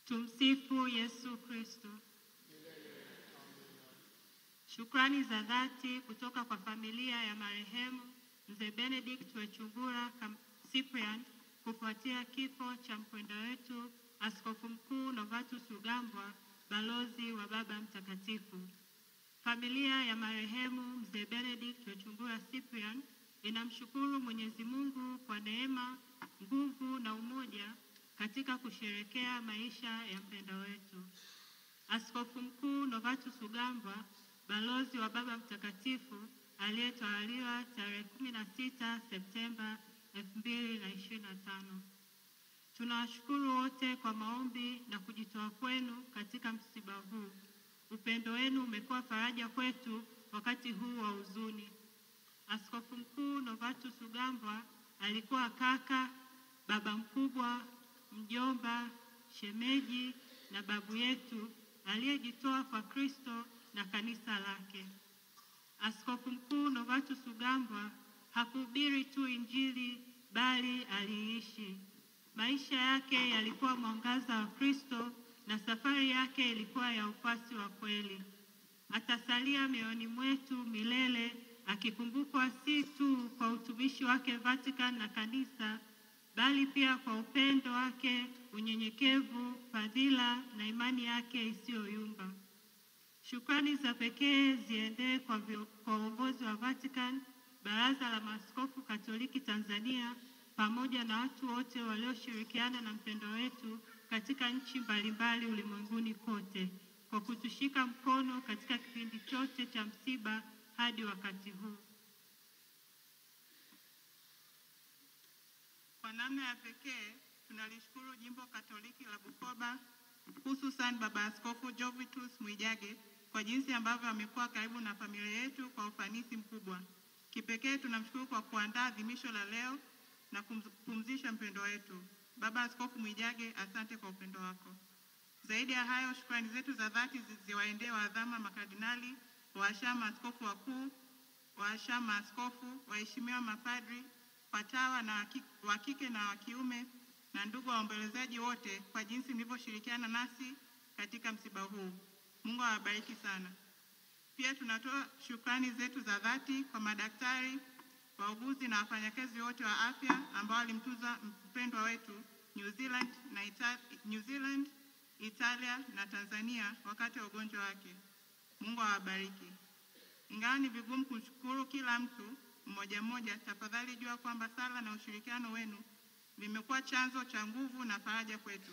Tumsifu Yesu Kristo. Shukrani za dhati kutoka kwa familia ya marehemu Mzee Benedict Wechungura Cyprian kufuatia kifo cha mpendwa wetu Askofu Mkuu Novatus Rugambwa, balozi wa Baba Mtakatifu. Familia ya marehemu Mzee Benedict Wechungura Cyprian inamshukuru Mwenyezi Mungu kwa neema, nguvu na umoja katika kusherehekea maisha ya mpendwa wetu. Askofu Mkuu Novatus Rugambwa, balozi wa Baba Mtakatifu aliyetawaliwa tarehe 16 Septemba 2025. Tunawashukuru wote kwa maombi na kujitoa kwenu katika msiba huu. Upendo wenu umekuwa faraja kwetu wakati huu wa huzuni. Askofu Mkuu Novatus Rugambwa alikuwa kaka, baba mkubwa, mjomba, shemeji na babu yetu aliyejitoa kwa Kristo na kanisa lake. Askofu Mkuu Novatus Rugambwa hakuhubiri tu Injili bali aliishi. Maisha yake yalikuwa mwangaza wa Kristo na safari yake ilikuwa ya ufuasi wa kweli. Atasalia mioyoni mwetu milele, akikumbukwa si tu kwa utumishi wake Vatican na kanisa, bali pia kwa upendo wake, unyenyekevu, fadhila na imani yake isiyoyumba. Shukrani za pekee ziende kwa uongozi wa Vatican, Baraza la Maaskofu Katoliki Tanzania, pamoja na watu wote walioshirikiana na mpendwa wetu katika nchi mbalimbali ulimwenguni kote kwa kutushika mkono katika kipindi chote cha msiba hadi wakati huu. Kwa namna ya pekee tunalishukuru Jimbo Katoliki la Bukoba, hususan Baba Askofu Jovitus Mwijage kwa jinsi ambavyo amekuwa karibu na familia yetu kwa ufanisi mkubwa. Kipekee tunamshukuru kwa kuandaa adhimisho la leo na kumpumzisha mpendwa wetu. Baba Askofu Mwijage, asante kwa upendo wako. Zaidi ya hayo, shukrani zetu za dhati ziwaendee waadhama makardinali, wahashamu maaskofu wakuu, wahashamu maaskofu, waheshimiwa mapadri, watawa na wa kike na wa kiume na ndugu waombolezaji wote kwa jinsi mlivyoshirikiana nasi katika msiba huu. Mungu awabariki sana. Pia tunatoa shukrani zetu za dhati kwa madaktari, wauguzi na wafanyakazi wote wa afya ambao walimtunza mpendwa wetu New Zealand, Italia na Tanzania wakati wa ugonjwa wake. Mungu awabariki. Ingawa ni vigumu kushukuru kila mtu mmoja mmoja, tafadhali jua kwamba sala na ushirikiano wenu vimekuwa chanzo cha nguvu na faraja kwetu.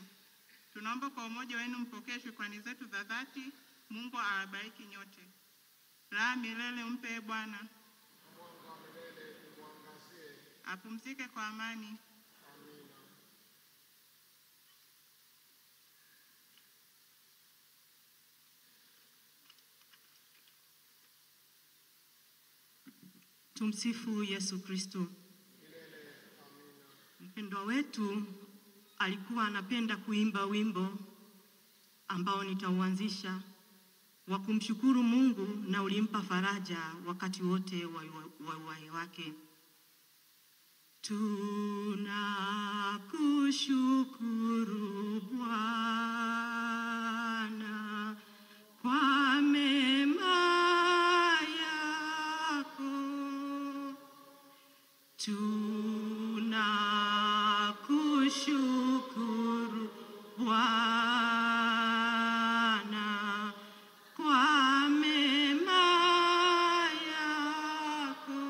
Tunaomba kwa umoja wenu mpokee shukrani zetu za dhati. Mungu awabariki nyote. Raha milele umpe Bwana. Apumzike kwa amani. Amina. Tumsifu Yesu Kristo. Mpendwa wetu alikuwa anapenda kuimba wimbo ambao nitauanzisha wa kumshukuru Mungu na ulimpa faraja wakati wote wa uhai wake. Tunakushukuru Bwana kwa mema yako. Tunakushukuru Bwana kwa mema yako.